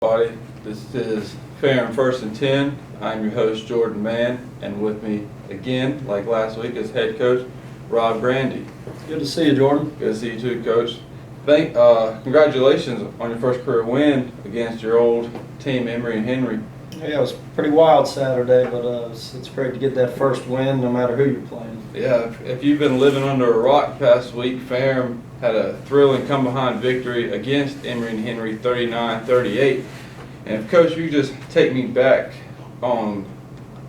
Everybody, this is Ferrum First and 10. I'm your host Jordan Mann, and with me again, like last week, is head coach Rob Grande. Good to see you, Jordan. Good to see you too, Coach. Congratulations on your first career win against your old team, Emory Henry. Yeah, it was pretty wild Saturday, but it's great to get that first win, no matter who you're playing. Yeah, if you've been living under a rock past week, Ferrum had a thrilling come-behind victory against Emory Henry, 39-38. And if Coach, you just take me back on,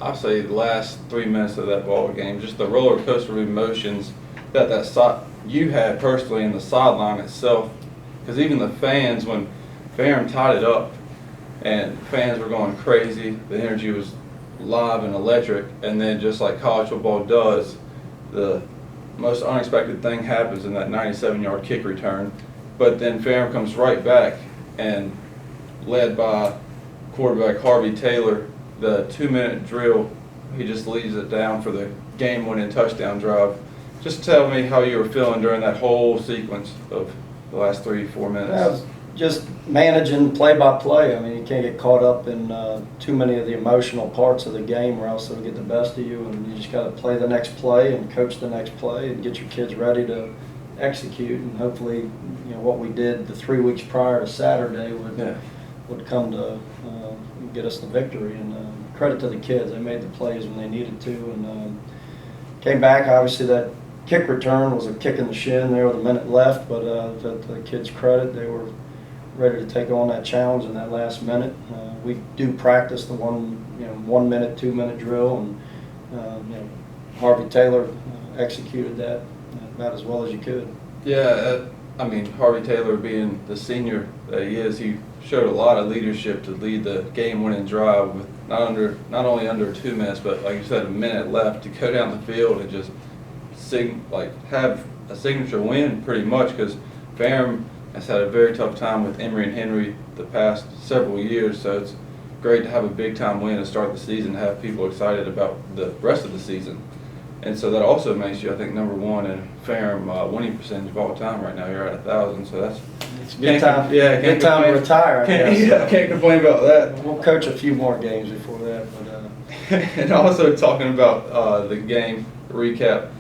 I'll say, the last 3 minutes of that ball game, just the roller coaster of emotions that you had personally in the sideline itself, because even the fans, when Ferrum tied it up, and fans were going crazy, the energy was live and electric, and then just like college football does, the most unexpected thing happens in that 97-yard kick return. But then Ferrum comes right back, and led by quarterback Harvey Taylor, the 2-minute drill, he just leads it down for the game-winning touchdown drive. Just tell me how you were feeling during that whole sequence of the last 3-4 minutes. I was just managing play-by-play. I mean, you can't get caught up in too many of the emotional parts of the game, or else it'll get the best of you, and you just got to play the next play and coach the next play and get your kids ready to execute. And hopefully, what we did the 3 weeks prior to Saturday would come to get us the victory. And credit to the kids. They made the plays when they needed to, and came back. Obviously, that kick return was a kick in the shin there with a minute left, but to the kids' credit, they were ready to take on that challenge in that last minute. We do practice the 1 minute, 2 minute drill, and Harvey Taylor executed that about as well as you could. Yeah, I mean, Harvey Taylor, being the senior that he is, he showed a lot of leadership to lead the game-winning drive with not only under 2 minutes, but like you said, a minute left to go down the field and just have a signature win pretty much, because Ferrum has had a very tough time with Emory Henry the past several years, so it's great to have a big-time win to start the season, have people excited about the rest of the season. And so that also makes you, I think, number one in Ferrum winning percentage of all time right now. You're at 1,000, so that's it's a good time. Yeah, good time to retire. Can't complain about that. We'll coach a few more games before that. But and also talking about the game recap,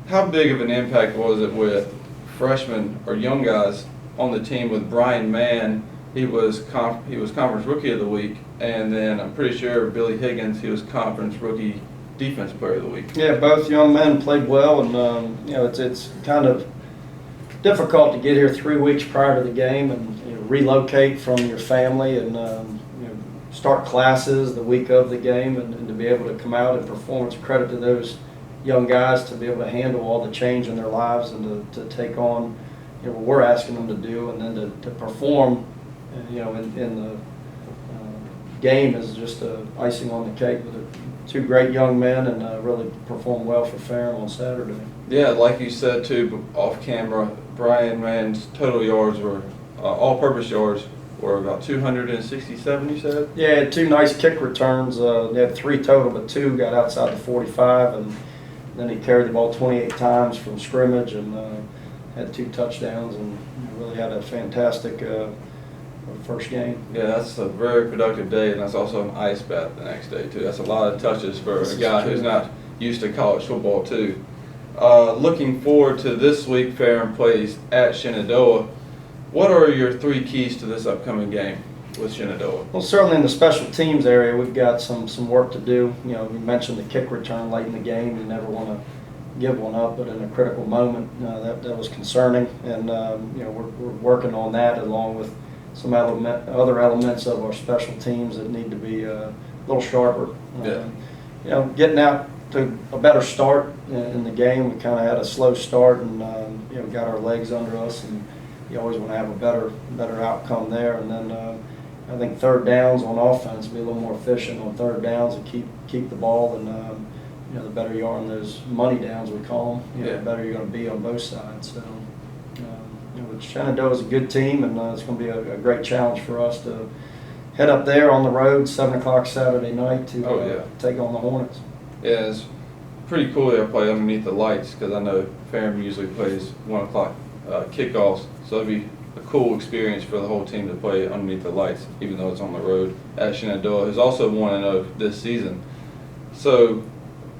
how big of an impact was it with freshmen or young guys on the team with Jordan Mann? He was conference rookie of the week, and then I'm pretty sure Billy Higgins, he was conference rookie defensive player of the week. Yeah, both young men played well, and it's kind of difficult to get here 3 weeks prior to the game and relocate from your family and start classes the week of the game, and to be able to come out and perform. It's a credit to those young guys to be able to handle all the change in their lives and to take on what we're asking them to do, and then to perform in the game is just icing on the cake with two great young men, and really performed well for Ferrum on Saturday. Yeah, like you said too, off camera, Jordan Mann's total yards were, all-purpose yards were about 267, you said? Yeah, 2 nice kick returns. They had 3 total, but 2 got outside the 45, and then he carried the ball 28 times from scrimmage and had 2 touchdowns, and really had a fantastic first game. Yeah, that's a very productive day, and that's also an ice bath the next day too. That's a lot of touches for a guy who's not used to college football too. Looking forward to this week, Ferrum plays at Shenandoah. What are your 3 keys to this upcoming game with Shenandoah? Well, certainly in the special teams area, we've got some work to do. We mentioned the kick return late in the game. You never want to give one up, but in a critical moment, that was concerning, and we're working on that along with some other elements of our special teams that need to be a little sharper. Getting out to a better start in the game. We kind of had a slow start, and got our legs under us, and you always want to have a better outcome there. And then I think third downs on offense, be a little more efficient on third downs and keep the ball, and the better you are on those money downs, we call them, the better you're going to be on both sides. So Shenandoah is a good team, and it's going to be a great challenge for us to head up there on the road 7 o'clock Saturday night to take on the Hornets. Yeah, it's pretty cool they'll play underneath the lights, because I know Ferrum usually plays 1 o'clock kickoffs, so it'll be a cool experience for the whole team to play underneath the lights, even though it's on the road at Shenandoah, who's also 1-0 this season. So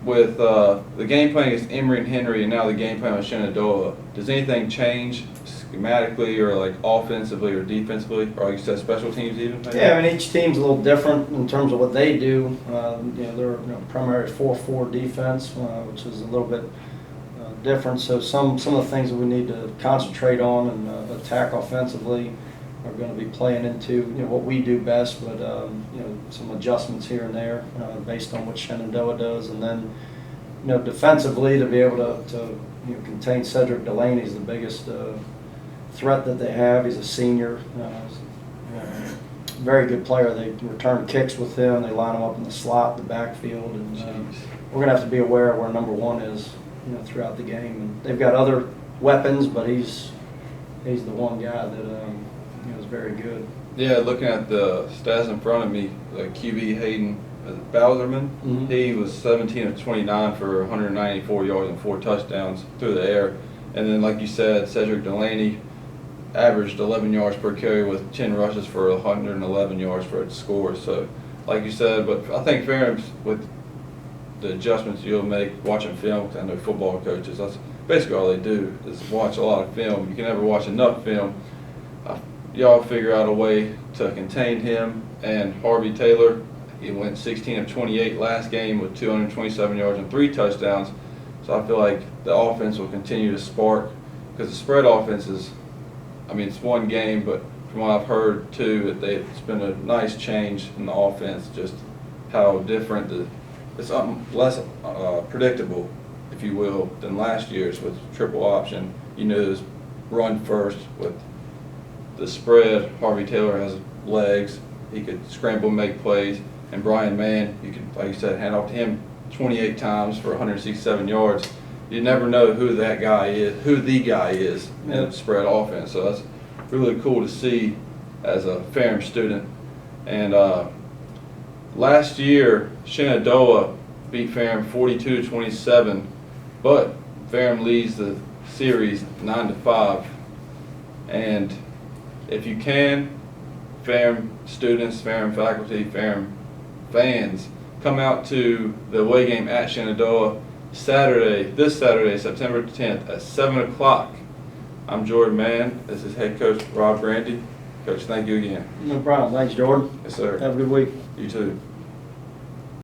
with the game plan against Emory and Henry and now the game plan with Shenandoah, does anything change schematically or like offensively or defensively, or like you said, special teams even? Maybe? Yeah, I mean, each team's a little different in terms of what they do. They're primary 4-4 defense, which is a little bit different. So some of the things that we need to concentrate on and attack offensively are going to be playing into what we do best, but some adjustments here and there based on what Shenandoah does, and then defensively to be able to contain Cedric Delaney is the biggest threat that they have. He's a senior, very good player. They return kicks with him. They line him up in the slot, the backfield, and we're going to have to be aware of where number one is throughout the game. And they've got other weapons, but he's the one guy that is very good. Yeah, looking at the stats in front of me, like QB Hayden Bowserman, Mm-hmm. he was 17 of 29 for 194 yards and 4 touchdowns through the air. And then, like you said, Cedric Delaney averaged 11 yards per carry with 10 rushes for 111 yards for a score. So, like you said, but I think Ferrum's, with the adjustments you'll make watching film, because I know football coaches, that's basically all they do is watch a lot of film. You can never watch enough film. Y'all figure out a way to contain him. And Harvey Taylor, he went 16 of 28 last game with 227 yards and 3 touchdowns. So I feel like the offense will continue to spark, because the spread offense is, I mean, it's one game, but from what I've heard too, it's been a nice change in the offense, just how different it's less predictable, if you will, than last year's with triple option. You knew it was run first. With the spread, Harvey Taylor has legs. He could scramble and make plays. And Brian Mann, you could, like you said, hand off to him 28 times for 167 yards. You never know who that guy is, who the guy is in a spread offense. So that's really cool to see as a Ferrum student. And last year, Shenandoah beat Ferrum 42-27, but Ferrum leads the series 9-5. And if you can, Ferrum students, Ferrum faculty, Ferrum fans, come out to the away game at Shenandoah this Saturday, September 10th at 7 o'clock. I'm Jordan Mann. This is head coach Rob Grande. Coach, thank you again. No problem. Thanks, Jordan. Yes, sir. Have a good week. You too.